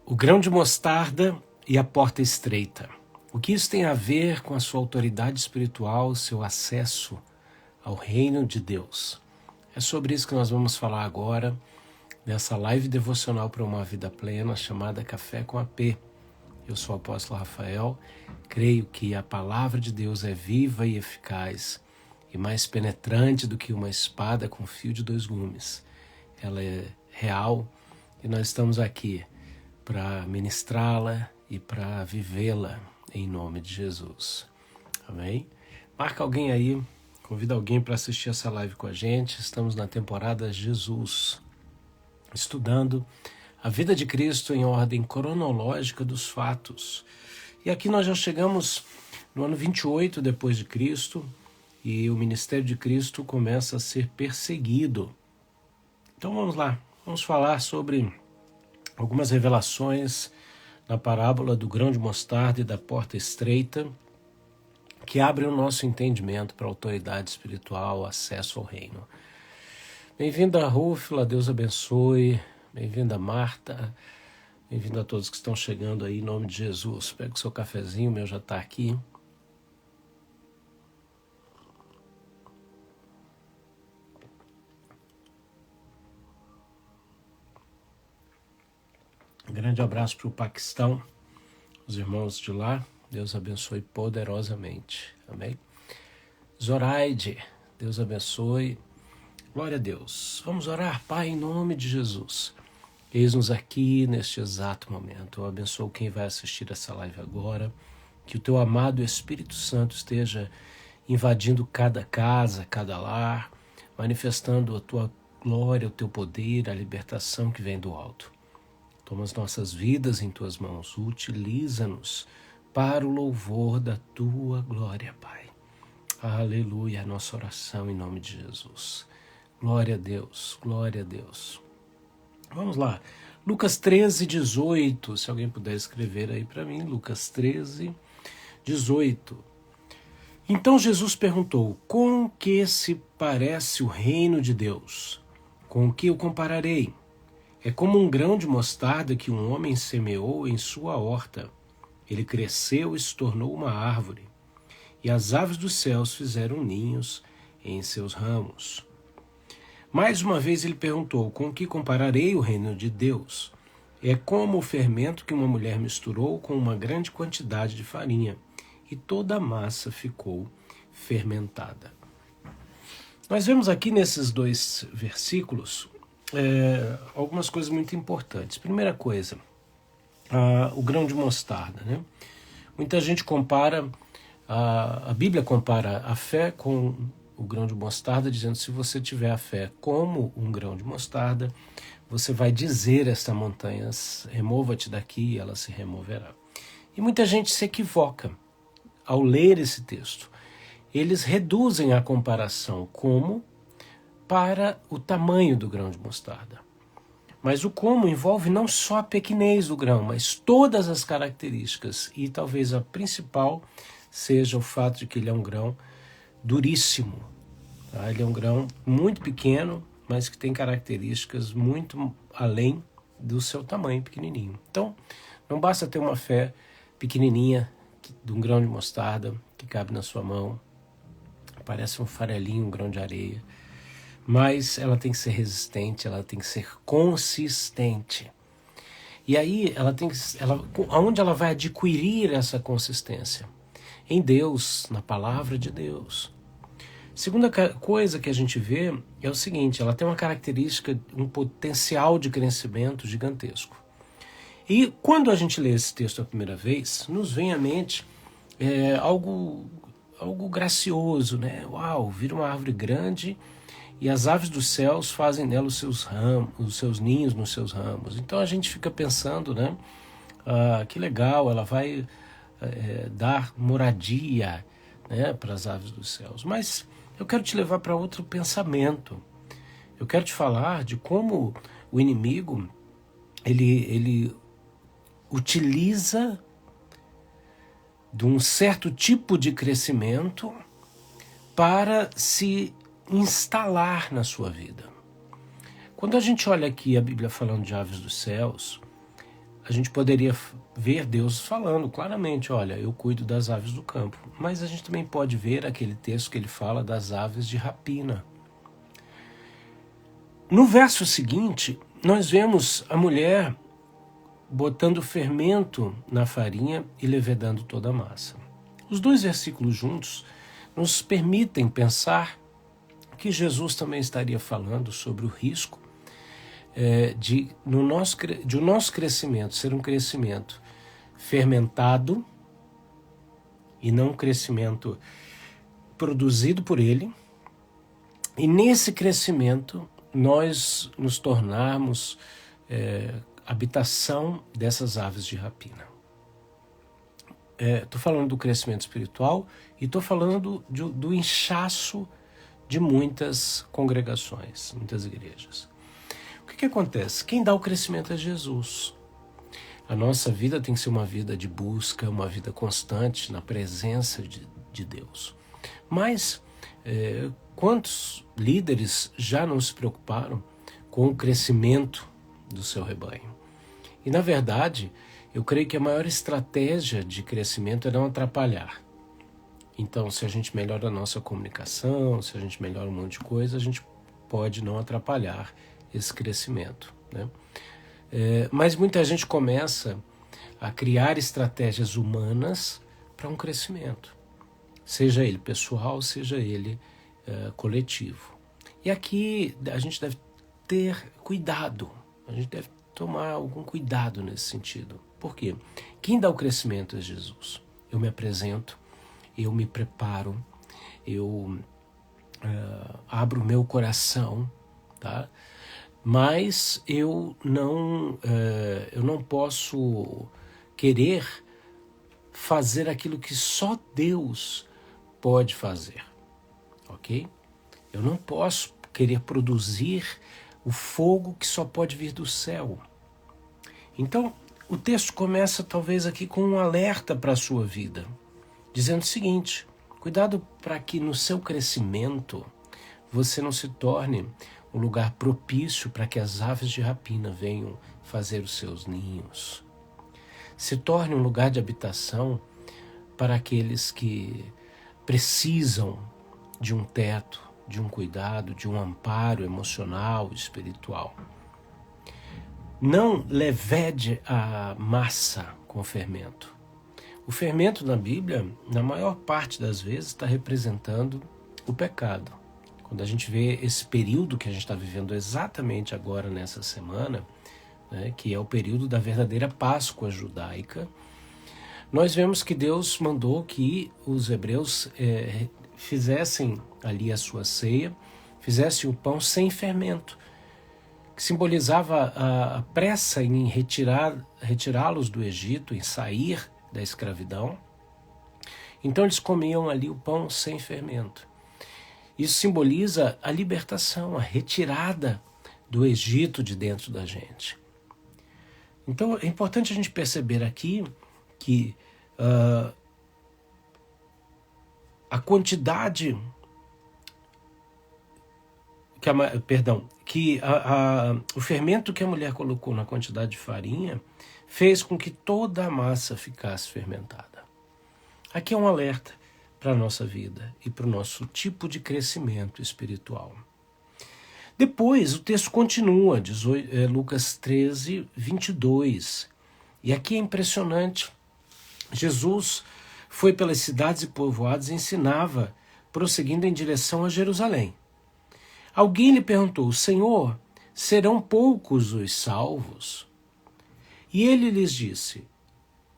O grão de mostarda e a porta estreita. O que isso tem a ver com a sua autoridade espiritual, seu acesso ao reino de Deus? É sobre isso que nós vamos falar agora, nessa live devocional para uma vida plena, chamada Café com AP. Eu sou o apóstolo Rafael, creio que a palavra de Deus é viva e eficaz, e mais penetrante do que uma espada com fio de 2 gumes. Ela é real e nós estamos aqui para ministrá-la e para vivê-la em nome de Jesus. Amém? Marca alguém aí, convida alguém para assistir essa live com a gente. Estamos na temporada Jesus, estudando a vida de Cristo em ordem cronológica dos fatos. E aqui nós já chegamos no ano 28 depois de Cristo e o ministério de Cristo começa a ser perseguido. Então vamos lá, vamos falar sobre algumas revelações na parábola do grão de mostarda e da porta estreita, que abrem o nosso entendimento para a autoridade espiritual, acesso ao reino. Bem-vinda, Rúfila, Deus abençoe. Bem-vinda, Marta. Bem-vindo a todos que estão chegando aí, em nome de Jesus. Pega o seu cafezinho, o meu já está aqui. Um grande abraço para o Paquistão, os irmãos de lá. Deus abençoe poderosamente. Amém? Zoraide, Deus abençoe. Glória a Deus. Vamos orar, Pai, em nome de Jesus. Eis-nos aqui neste exato momento. Eu abençoo quem vai assistir essa live agora. Que o teu amado Espírito Santo esteja invadindo cada casa, cada lar, manifestando a tua glória, o teu poder, a libertação que vem do alto. Toma as nossas vidas em tuas mãos, utiliza-nos para o louvor da tua glória, Pai. Aleluia, a nossa oração em nome de Jesus. Glória a Deus, glória a Deus. Vamos lá, Lucas 13, 18, se alguém puder escrever aí para mim, Lucas 13, 18. Então Jesus perguntou, com que se parece o reino de Deus? Com o que o compararei? É como um grão de mostarda que um homem semeou em sua horta. Ele cresceu e se tornou uma árvore, e as aves dos céus fizeram ninhos em seus ramos. Mais uma vez ele perguntou, com que compararei o reino de Deus? É como o fermento que uma mulher misturou com uma grande quantidade de farinha, e toda a massa ficou fermentada. Nós vemos aqui nesses 2 versículos algumas coisas muito importantes. Primeira coisa, o grão de mostarda, né? Muita gente compara, a Bíblia compara a fé com o grão de mostarda, dizendo se você tiver a fé como um grão de mostarda, você vai dizer a esta montanha, remova-te daqui e ela se removerá. E muita gente se equivoca ao ler esse texto. Eles reduzem a comparação como para o tamanho do grão de mostarda. Mas o como envolve não só a pequenez do grão, mas todas as características. E talvez a principal seja o fato de que ele é um grão duríssimo. Tá? Ele é um grão muito pequeno, mas que tem características muito além do seu tamanho pequenininho. Então, não basta ter uma fé pequenininha, de um grão de mostarda, que cabe na sua mão. Parece um farelinho, um grão de areia. Mas ela tem que ser resistente, ela tem que ser consistente. E aí, aonde ela vai adquirir essa consistência? Em Deus, na palavra de Deus. Segunda coisa que a gente vê é o seguinte, ela tem uma característica, um potencial de crescimento gigantesco. E quando a gente lê esse texto a primeira vez, nos vem à mente algo gracioso, né? Uau, vira uma árvore grande e as aves dos céus fazem nela os seus ramos, os seus ninhos nos seus ramos. Então a gente fica pensando, né? Que legal, ela vai dar moradia, né, para as aves dos céus. Mas eu quero te levar para outro pensamento. Eu quero te falar de como o inimigo ele utiliza de um certo tipo de crescimento para se instalar na sua vida. Quando a gente olha aqui a Bíblia falando de aves dos céus, a gente poderia ver Deus falando claramente, olha, eu cuido das aves do campo. Mas a gente também pode ver aquele texto que ele fala das aves de rapina. No verso seguinte, nós vemos a mulher botando fermento na farinha e levedando toda a massa. Os dois versículos juntos nos permitem pensar que Jesus também estaria falando sobre o risco de o nosso crescimento ser um crescimento fermentado e não um crescimento produzido por ele, e nesse crescimento nós nos tornarmos habitação dessas aves de rapina. Estou falando do crescimento espiritual e estou falando do inchaço de muitas congregações, muitas igrejas. O que acontece? Quem dá o crescimento é Jesus. A nossa vida tem que ser uma vida de busca, uma vida constante na presença de Deus. Mas quantos líderes já não se preocuparam com o crescimento do seu rebanho? E na verdade, eu creio que a maior estratégia de crescimento é não atrapalhar. Então, se a gente melhora a nossa comunicação, se a gente melhora um monte de coisa, a gente pode não atrapalhar esse crescimento, né? Mas muita gente começa a criar estratégias humanas para um crescimento, seja ele pessoal, seja ele coletivo. E aqui a gente deve ter cuidado, a gente deve tomar algum cuidado nesse sentido. Por quê? Quem dá o crescimento é Jesus. Eu me apresento, eu me preparo, eu abro o meu coração, tá? Mas eu não posso querer fazer aquilo que só Deus pode fazer, ok? Eu não posso querer produzir o fogo que só pode vir do céu. Então, o texto começa talvez aqui com um alerta para a sua vida, dizendo o seguinte: cuidado para que no seu crescimento você não se torne um lugar propício para que as aves de rapina venham fazer os seus ninhos. Se torne um lugar de habitação para aqueles que precisam de um teto, de um cuidado, de um amparo emocional, espiritual. Não levede a massa com fermento. O fermento na Bíblia, na maior parte das vezes, está representando o pecado. Quando a gente vê esse período que a gente está vivendo exatamente agora nessa semana, né, que é o período da verdadeira Páscoa judaica, nós vemos que Deus mandou que os hebreus fizessem ali a sua ceia, fizessem o pão sem fermento, que simbolizava a pressa em retirá-los do Egito, em sair da escravidão. Então eles comiam ali o pão sem fermento. Isso simboliza a libertação, a retirada do Egito de dentro da gente. Então é importante a gente perceber aqui que a quantidade, o fermento que a mulher colocou na quantidade de farinha fez com que toda a massa ficasse fermentada. Aqui é um alerta para a nossa vida e para o nosso tipo de crescimento espiritual. Depois o texto continua, Lucas 13, 22. E aqui é impressionante. Jesus foi pelas cidades e povoados e ensinava, prosseguindo em direção a Jerusalém. Alguém lhe perguntou: Senhor, serão poucos os salvos? E ele lhes disse: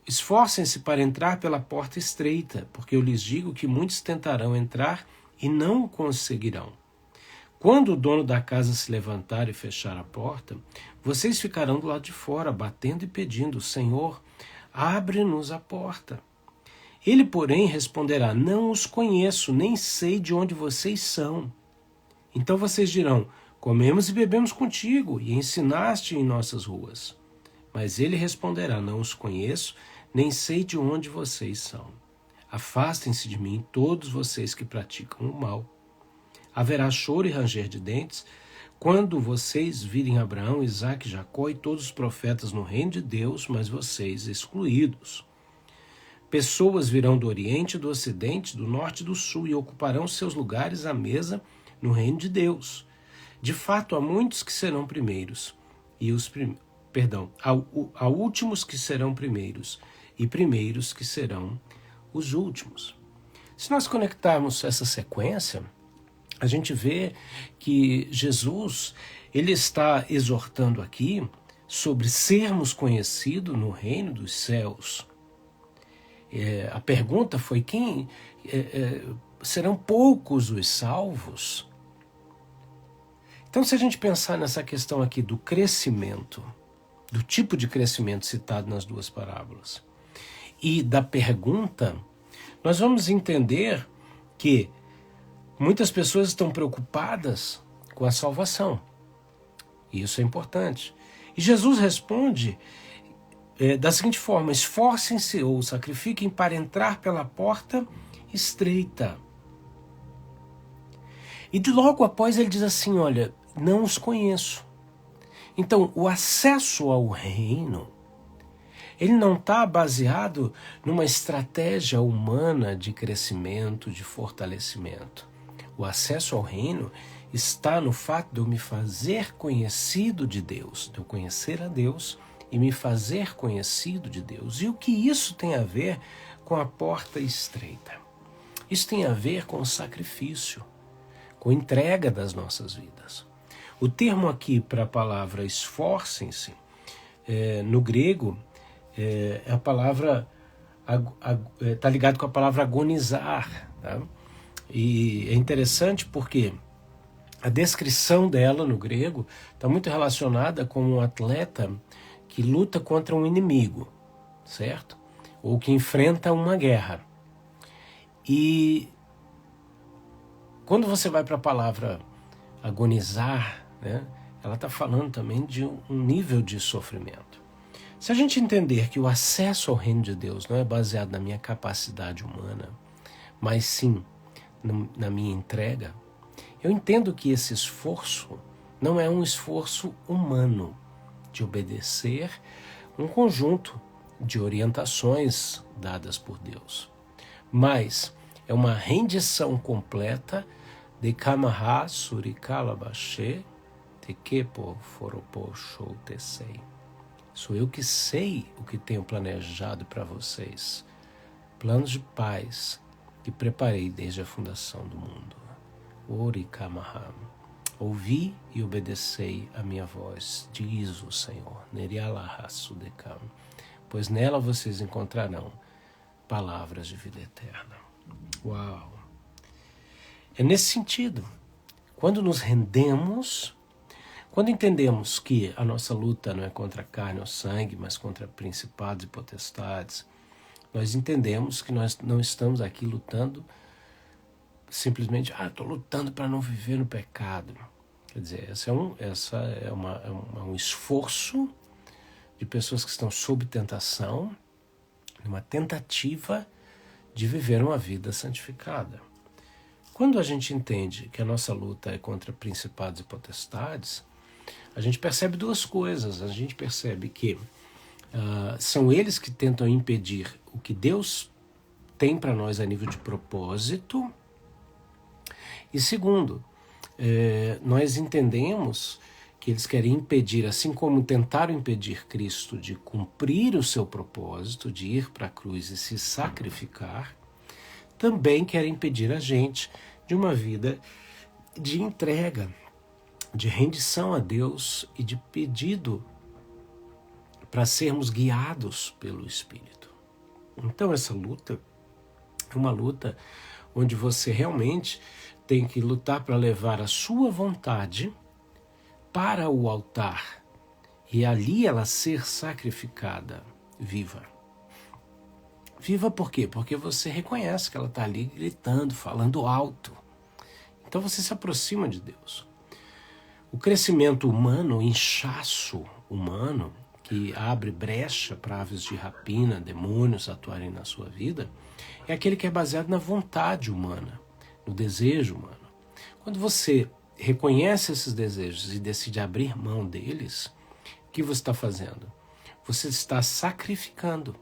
esforcem-se para entrar pela porta estreita, porque eu lhes digo que muitos tentarão entrar e não conseguirão. Quando o dono da casa se levantar e fechar a porta, vocês ficarão do lado de fora, batendo e pedindo: Senhor, abre-nos a porta. Ele, porém, responderá: não os conheço, nem sei de onde vocês são. Então vocês dirão: comemos e bebemos contigo, e ensinaste em nossas ruas. Mas ele responderá: não os conheço, nem sei de onde vocês são. Afastem-se de mim, todos vocês que praticam o mal. Haverá choro e ranger de dentes, quando vocês virem Abraão, Isaque, Jacó e todos os profetas no reino de Deus, mas vocês excluídos. Pessoas virão do Oriente, do Ocidente, do Norte e do Sul e ocuparão seus lugares à mesa no reino de Deus. De fato, há muitos que serão primeiros, há últimos que serão primeiros, e primeiros que serão os últimos. Se nós conectarmos essa sequência, a gente vê que Jesus, ele está exortando aqui sobre sermos conhecidos no reino dos céus. A pergunta foi: serão poucos os salvos? Então, se a gente pensar nessa questão aqui do crescimento, do tipo de crescimento citado nas duas parábolas, e da pergunta, nós vamos entender que muitas pessoas estão preocupadas com a salvação. E isso é importante. E Jesus responde da seguinte forma: esforcem-se ou sacrifiquem para entrar pela porta estreita. E logo após ele diz assim: olha, não os conheço. Então, o acesso ao reino, ele não está baseado numa estratégia humana de crescimento, de fortalecimento. O acesso ao reino está no fato de eu me fazer conhecido de Deus, de eu conhecer a Deus e me fazer conhecido de Deus. E o que isso tem a ver com a porta estreita? Isso tem a ver com o sacrifício, com a entrega das nossas vidas. O termo aqui para a palavra esforcem-se, no grego, a palavra está ligado com a palavra agonizar. Tá? E é interessante porque a descrição dela no grego está muito relacionada com um atleta que luta contra um inimigo, certo? Ou que enfrenta uma guerra. E quando você vai para a palavra agonizar, né, ela está falando também de um nível de sofrimento. Se a gente entender que o acesso ao reino de Deus não é baseado na minha capacidade humana, mas sim na minha entrega, eu entendo que esse esforço não é um esforço humano de obedecer um conjunto de orientações dadas por Deus, mas é uma rendição completa de Kamaha Surikalabashe Tekepo Foropo Shoutesei. Sou eu que sei o que tenho planejado para vocês, planos de paz que preparei desde a fundação do mundo. Orikamaha. Ouvi e obedecei a minha voz, diz o Senhor, Nerialahasudekam, pois nela vocês encontrarão palavras de vida eterna. Uau! É nesse sentido, quando nos rendemos, quando entendemos que a nossa luta não é contra a carne ou sangue, mas contra principados e potestades, nós entendemos que nós não estamos aqui lutando simplesmente, estou lutando para não viver no pecado. Quer dizer, esse é um esforço de pessoas que estão sob tentação, numa tentativa de viver uma vida santificada. Quando a gente entende que a nossa luta é contra principados e potestades, a gente percebe duas coisas. A gente percebe que são eles que tentam impedir o que Deus tem para nós a nível de propósito. E segundo, nós entendemos que eles querem impedir, assim como tentaram impedir Cristo de cumprir o seu propósito, de ir para a cruz e se sacrificar, também querem impedir a gente de uma vida de entrega, de rendição a Deus e de pedido para sermos guiados pelo Espírito. Então essa luta é uma luta onde você realmente tem que lutar para levar a sua vontade para o altar e ali ela ser sacrificada viva. Viva por quê? Porque você reconhece que ela está ali gritando, falando alto. Então você se aproxima de Deus. O crescimento humano, o inchaço humano, que abre brecha para aves de rapina, demônios atuarem na sua vida, é aquele que é baseado na vontade humana, no desejo humano. Quando você reconhece esses desejos e decide abrir mão deles, o que você está fazendo? Você está sacrificando.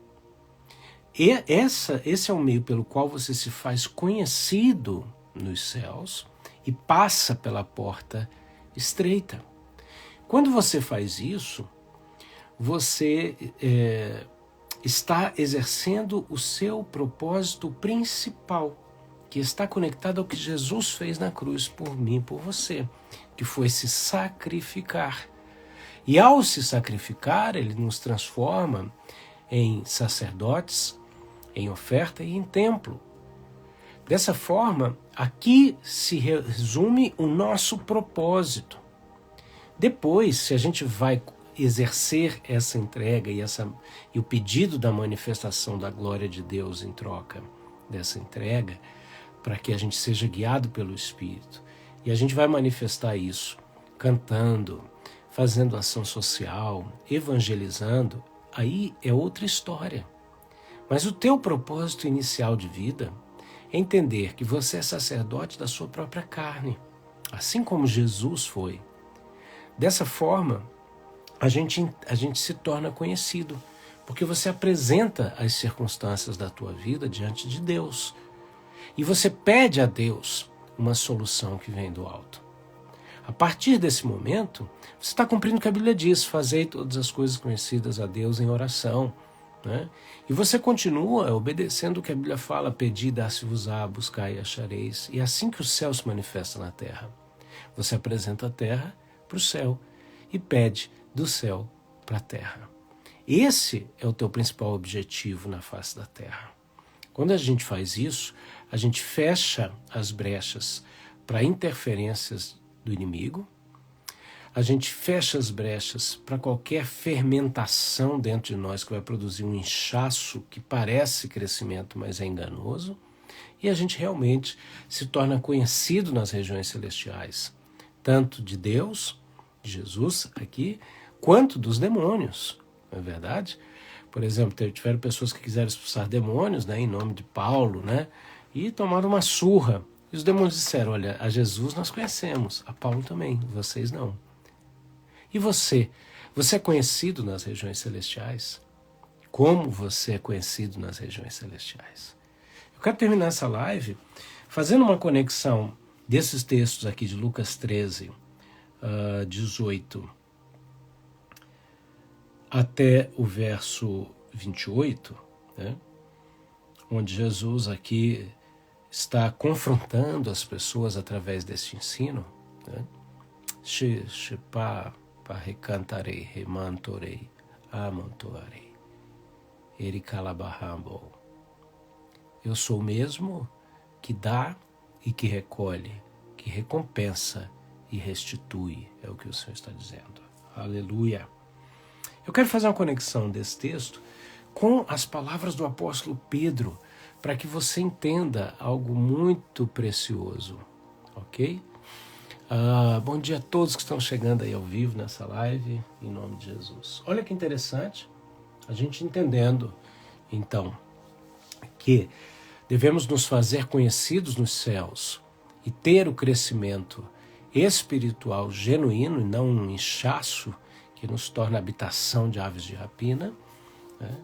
E esse é o meio pelo qual você se faz conhecido nos céus e passa pela porta estreita. Quando você faz isso, você está exercendo o seu propósito principal, que está conectado ao que Jesus fez na cruz por mim e por você, que foi se sacrificar. E ao se sacrificar, ele nos transforma em sacerdotes, em oferta e em templo. Dessa forma, aqui se resume o nosso propósito. Depois, se a gente vai exercer essa entrega e o pedido da manifestação da glória de Deus em troca dessa entrega, para que a gente seja guiado pelo Espírito. E a gente vai manifestar isso cantando, fazendo ação social, evangelizando, aí é outra história. Mas o teu propósito inicial de vida é entender que você é sacerdote da sua própria carne, assim como Jesus foi. Dessa forma, a gente se torna conhecido, porque você apresenta as circunstâncias da tua vida diante de Deus. E você pede a Deus uma solução que vem do alto. A partir desse momento, você está cumprindo o que a Bíblia diz, fazei todas as coisas conhecidas a Deus em oração. Né? E você continua obedecendo o que a Bíblia fala, pedi, dar-se-vos-á, buscai e achareis. E é assim que o céu se manifesta na terra. Você apresenta a terra para o céu e pede do céu para a terra. Esse é o teu principal objetivo na face da terra. Quando a gente faz isso, a gente fecha as brechas para interferências do inimigo, a gente fecha as brechas para qualquer fermentação dentro de nós que vai produzir um inchaço que parece crescimento, mas é enganoso, e a gente realmente se torna conhecido nas regiões celestiais, tanto de Deus, de Jesus aqui, quanto dos demônios, não é verdade? Por exemplo, tiveram pessoas que quiseram expulsar demônios, né, em nome de Paulo, né, e tomaram uma surra. E os demônios disseram, olha, a Jesus nós conhecemos, a Paulo também, vocês não. E você? Você é conhecido nas regiões celestiais? Como você é conhecido nas regiões celestiais? Eu quero terminar essa live fazendo uma conexão desses textos aqui de Lucas 13, 18 até o verso 28, né? Onde Jesus aqui está confrontando as pessoas através desse ensino, né? Recantarei, remantorei, amontoarei, ericalabahambo. Eu sou o mesmo que dá e que recolhe, que recompensa e restitui, é o que o Senhor está dizendo. Aleluia. Eu quero fazer uma conexão desse texto com as palavras do apóstolo Pedro, para que você entenda algo muito precioso, ok? Bom dia a todos que estão chegando aí ao vivo nessa live, em nome de Jesus. Olha que interessante, a gente entendendo, então, que devemos nos fazer conhecidos nos céus e ter o crescimento espiritual genuíno e não um inchaço que nos torna habitação de aves de rapina, né?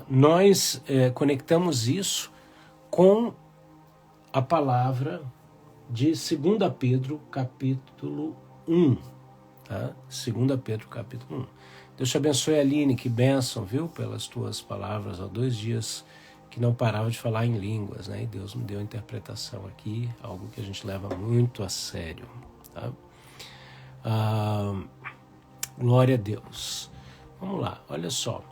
Nós conectamos isso com a palavra de 2 Pedro capítulo 1. Tá? 2 Pedro capítulo 1. Deus te abençoe, Aline, que bênção, viu? Pelas tuas palavras. Há 2 dias que não parava de falar em línguas, né? E Deus me deu a interpretação aqui, algo que a gente leva muito a sério. Tá? Glória a Deus. Vamos lá, olha só.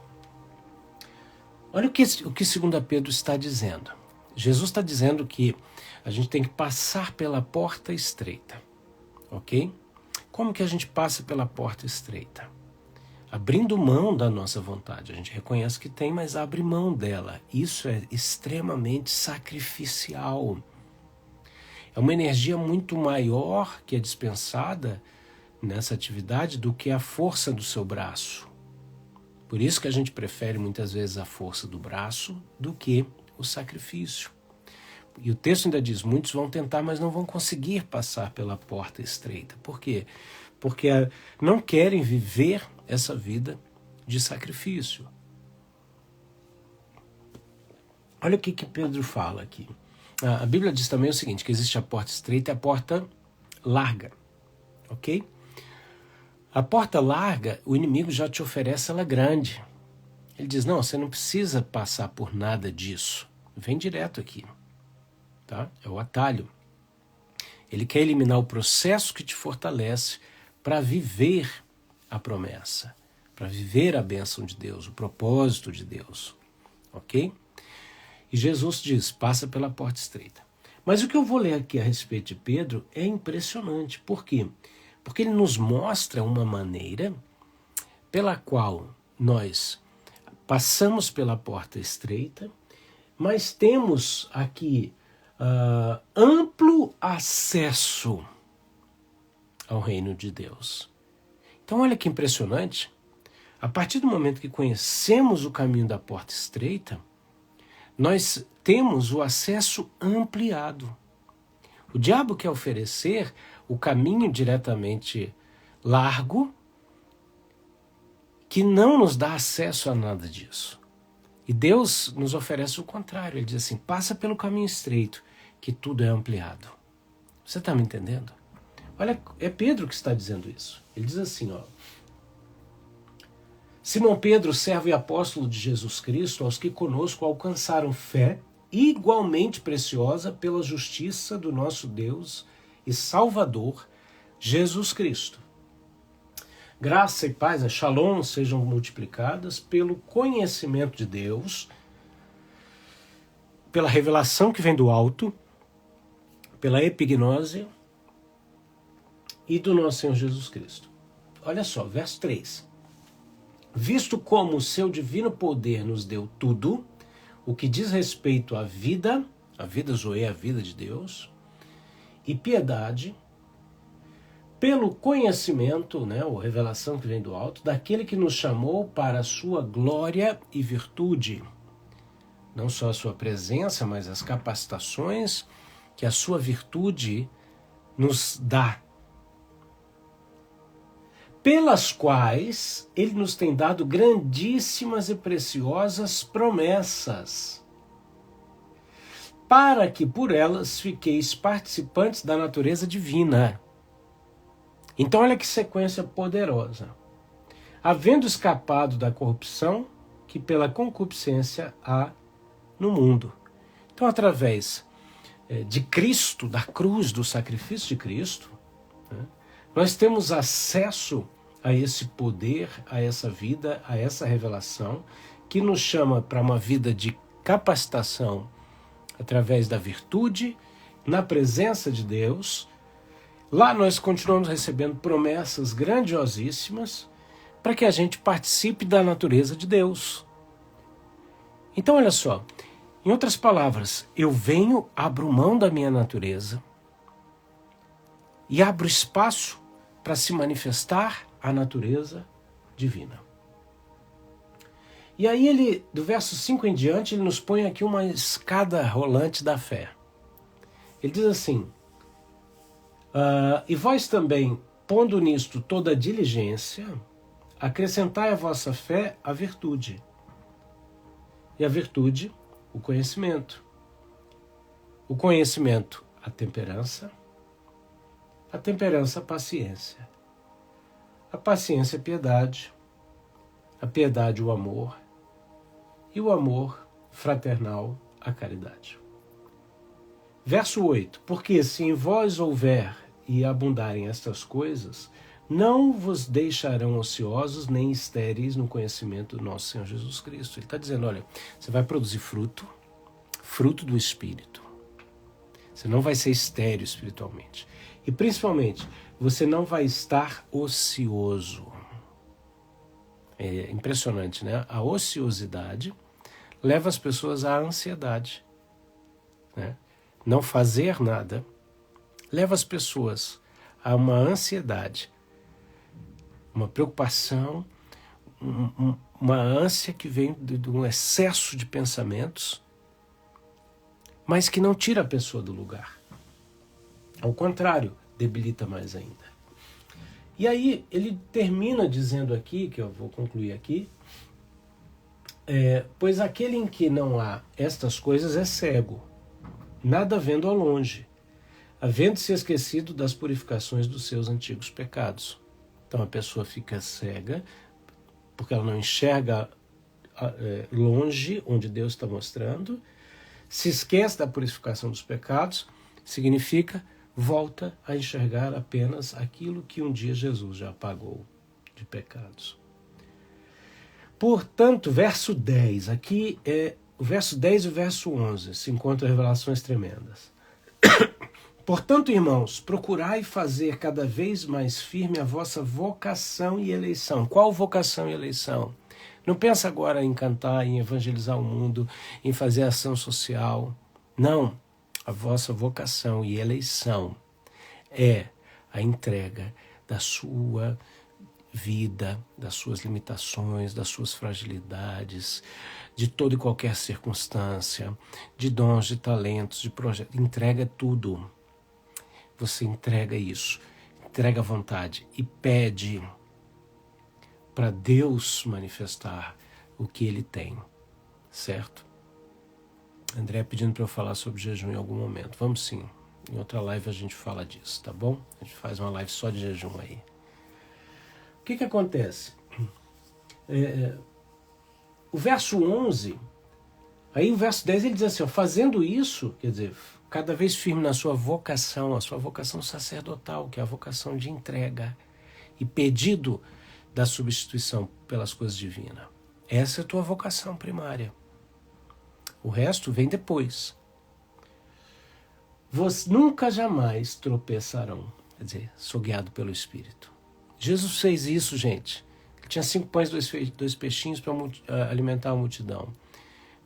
Olha o que 2 Pedro está dizendo. Jesus está dizendo que a gente tem que passar pela porta estreita, ok? Como que a gente passa pela porta estreita? Abrindo mão da nossa vontade. A gente reconhece que tem, mas abre mão dela. Isso é extremamente sacrificial. É uma energia muito maior que é dispensada nessa atividade do que a força do seu braço. Por isso que a gente prefere muitas vezes a força do braço do que o sacrifício. E o texto ainda diz, muitos vão tentar, mas não vão conseguir passar pela porta estreita. Por quê? Porque não querem viver essa vida de sacrifício. Olha o que Pedro fala aqui. A Bíblia diz também o seguinte, que existe a porta estreita e a porta larga. Ok? A porta larga, o inimigo já te oferece ela grande. Ele diz, não, você não precisa passar por nada disso. Vem direto aqui. Tá? É o atalho. Ele quer eliminar o processo que te fortalece para viver a promessa, para viver a bênção de Deus, o propósito de Deus. Ok? E Jesus diz, passa pela porta estreita. Mas o que eu vou ler aqui a respeito de Pedro é impressionante. Por quê? Porque ele nos mostra uma maneira pela qual nós passamos pela porta estreita, mas temos aqui amplo acesso ao reino de Deus. Então olha que impressionante, a partir do momento que conhecemos o caminho da porta estreita, nós temos o acesso ampliado. O diabo quer oferecer o caminho diretamente largo, que não nos dá acesso a nada disso. E Deus nos oferece o contrário, ele diz assim, passa pelo caminho estreito, que tudo é ampliado. Você está me entendendo? Olha, é Pedro que está dizendo isso. Ele diz assim, ó, Simão Pedro, servo e apóstolo de Jesus Cristo, aos que conosco alcançaram fé igualmente preciosa pela justiça do nosso Deus e Salvador, Jesus Cristo. Graça e paz, a Shalom, sejam multiplicadas pelo conhecimento de Deus, pela revelação que vem do alto, pela epignose e do nosso Senhor Jesus Cristo. Olha só, verso 3. Visto como o seu divino poder nos deu tudo, o que diz respeito à vida, a vida Zoe, a vida de Deus, e piedade, pelo conhecimento, ou revelação que vem do alto, daquele que nos chamou para a sua glória e virtude. Não só a sua presença, mas as capacitações que a sua virtude nos dá, pelas quais ele nos tem dado grandíssimas e preciosas promessas, para que por elas fiqueis participantes da natureza divina. Então olha que sequência poderosa. Havendo escapado da corrupção que pela concupiscência há no mundo. Então através de Cristo, da cruz, do sacrifício de Cristo, nós temos acesso a esse poder, a essa vida, a essa revelação, que nos chama para uma vida de capacitação através da virtude, na presença de Deus. Lá nós continuamos recebendo promessas grandiosíssimas para que a gente participe da natureza de Deus. Então olha só, em outras palavras, eu venho, abro mão da minha natureza e abro espaço para se manifestar a natureza divina. E aí ele, do verso 5 em diante, ele nos põe aqui uma escada rolante da fé. Ele diz assim, e vós também, pondo nisto toda a diligência, acrescentai à vossa fé a virtude. E a virtude, o conhecimento. O conhecimento, a temperança. A temperança, a paciência. A paciência, a piedade. A piedade, o amor. E o amor fraternal, a caridade. Verso 8. Porque se em vós houver e abundarem estas coisas, não vos deixarão ociosos nem estéreis no conhecimento do nosso Senhor Jesus Cristo. Ele está dizendo, olha, você vai produzir fruto, fruto do Espírito. Você não vai ser estéril espiritualmente. E principalmente, você não vai estar ocioso. É impressionante, né? A ociosidade leva as pessoas à ansiedade. Né? Não fazer nada leva as pessoas a uma ansiedade, uma preocupação, uma ânsia que vem de um excesso de pensamentos. mas que não tira a pessoa do lugar. Ao contrário, debilita mais ainda. E aí ele termina dizendo aqui, que eu vou concluir aqui, pois aquele em que não há estas coisas é cego, nada vendo ao longe, havendo-se esquecido das purificações dos seus antigos pecados. Então a pessoa fica cega, porque ela não enxerga longe, onde Deus está mostrando, se esquece da purificação dos pecados, significa volta a enxergar apenas aquilo que um dia Jesus já apagou de pecados. Portanto, verso 10, aqui o verso 10 e o verso 11 se encontram revelações tremendas. Portanto, irmãos, procurai fazer cada vez mais firme a vossa vocação e eleição. Qual vocação e eleição? Não pensa agora em cantar, em evangelizar o mundo, em fazer ação social. Não. A vossa vocação e eleição é a entrega da sua vida, das suas limitações, das suas fragilidades, de toda e qualquer circunstância, de dons, de talentos, de projetos. Entrega tudo. Você entrega isso, entrega a vontade e pede para Deus manifestar o que Ele tem, certo? André pedindo para eu falar sobre jejum em algum momento. Vamos sim, em outra live a gente fala disso, tá bom? A gente faz uma live só de jejum aí. O que acontece? O verso 11, aí o verso 10 ele diz assim, ó, fazendo isso, quer dizer, cada vez firme na sua vocação, a sua vocação sacerdotal, que é a vocação de entrega e pedido da substituição pelas coisas divinas. Essa é a tua vocação primária. O resto vem depois. Vocês nunca jamais tropeçarão, quer dizer, sou guiado pelo Espírito. Jesus fez isso, gente. Ele tinha 5 pães e 2 peixinhos para alimentar a multidão.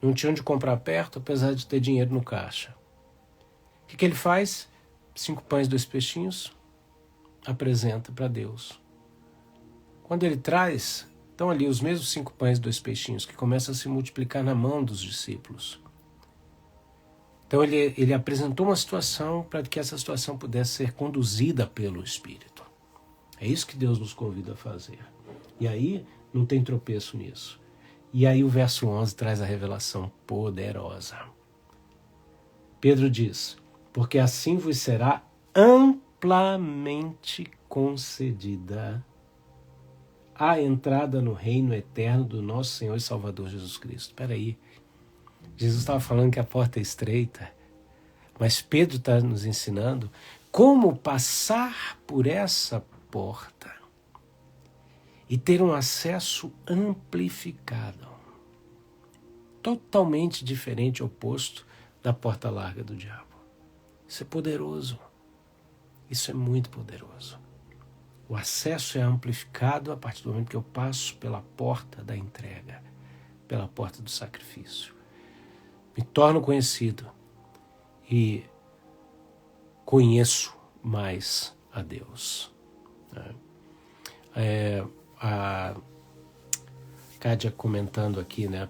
Não tinha onde comprar perto, apesar de ter dinheiro no caixa. O que ele faz? 5 pães e 2 peixinhos, apresenta para Deus. Quando ele traz, estão ali os mesmos 5 pães e 2 peixinhos que começam a se multiplicar na mão dos discípulos. Então ele apresentou uma situação para que essa situação pudesse ser conduzida pelo Espírito. É isso que Deus nos convida a fazer. E aí não tem tropeço nisso. E aí o verso 11 traz a revelação poderosa. Pedro diz, porque assim vos será amplamente concedida a entrada no reino eterno do nosso Senhor e Salvador Jesus Cristo. Espera aí. Jesus estava falando que a porta é estreita, mas Pedro está nos ensinando como passar por essa porta e ter um acesso amplificado, totalmente diferente, oposto da porta larga do diabo. Isso é poderoso. Isso é muito poderoso. O acesso é amplificado a partir do momento que eu passo pela porta da entrega, pela porta do sacrifício. Me torno conhecido e conheço mais a Deus. A Kádia comentando aqui, né?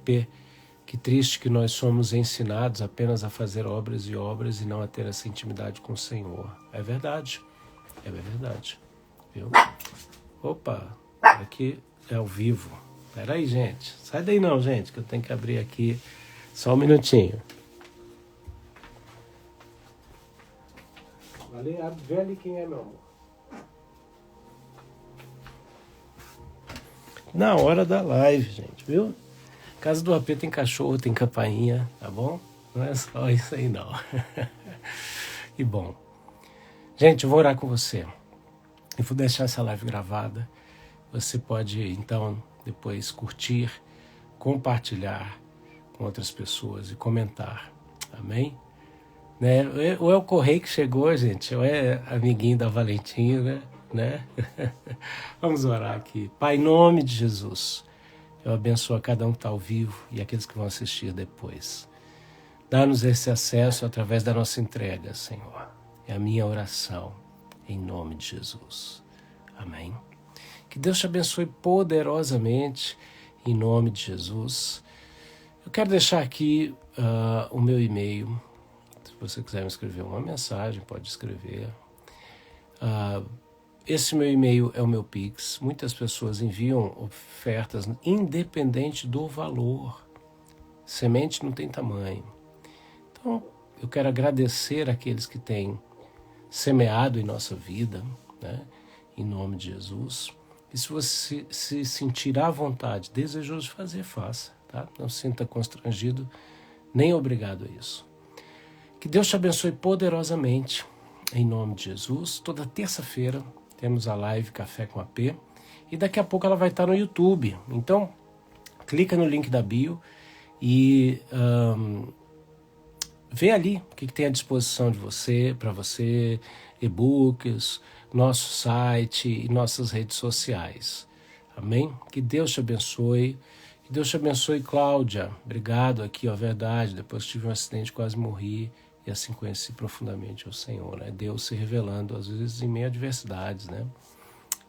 Que triste que nós somos ensinados apenas a fazer obras e não a ter essa intimidade com o Senhor. É verdade. É verdade. Viu? Opa, aqui é ao vivo. Peraí, gente. Sai daí não, gente, que eu tenho que abrir aqui só um minutinho. Valeu, vê ali quem é, meu amor. Na hora da live, gente, viu? Casa do AP tem cachorro, tem campainha, tá bom? Não é só isso aí, não. E bom. Gente, eu vou orar com você. Eu vou deixar essa live gravada. Você pode, então, depois curtir, compartilhar com outras pessoas e comentar. Amém? Né? Ou é o Correio que chegou, gente, ou é amiguinho da Valentina, né? Vamos orar aqui. Pai, em nome de Jesus, eu abençoo a cada um que está ao vivo e aqueles que vão assistir depois. Dá-nos esse acesso através da nossa entrega, Senhor. É a minha oração, em nome de Jesus. Amém. Que Deus te abençoe poderosamente, em nome de Jesus. Eu quero deixar aqui o meu e-mail. Se você quiser me escrever uma mensagem, pode escrever. Esse meu e-mail é o meu Pix. Muitas pessoas enviam ofertas independente do valor. Semente não tem tamanho. Então, eu quero agradecer aqueles que têm semeado em nossa vida, né? Em nome de Jesus. E se você se sentir à vontade, desejoso de fazer, faça. Tá? Não se sinta constrangido, nem obrigado a isso. Que Deus te abençoe poderosamente, em nome de Jesus. Toda terça-feira temos a live Café com AP. E daqui a pouco ela vai estar no YouTube. Então, clica no link da bio e vê ali o que tem à disposição de você, para você, e-books, nosso site e nossas redes sociais. Amém? Que Deus te abençoe. Que Deus te abençoe, Cláudia. Obrigado aqui, ó, verdade. Depois tive um acidente, quase morri e assim conheci profundamente o Senhor, né? Deus se revelando, às vezes, em meio a adversidades, né?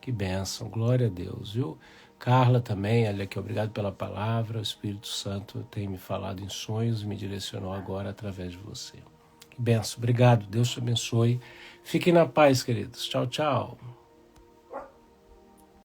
Que bênção, glória a Deus, viu? Carla também, olha aqui, obrigado pela palavra. O Espírito Santo tem me falado em sonhos e me direcionou agora através de você. Que bênção, obrigado, Deus te abençoe. Fiquem na paz, queridos. Tchau, tchau.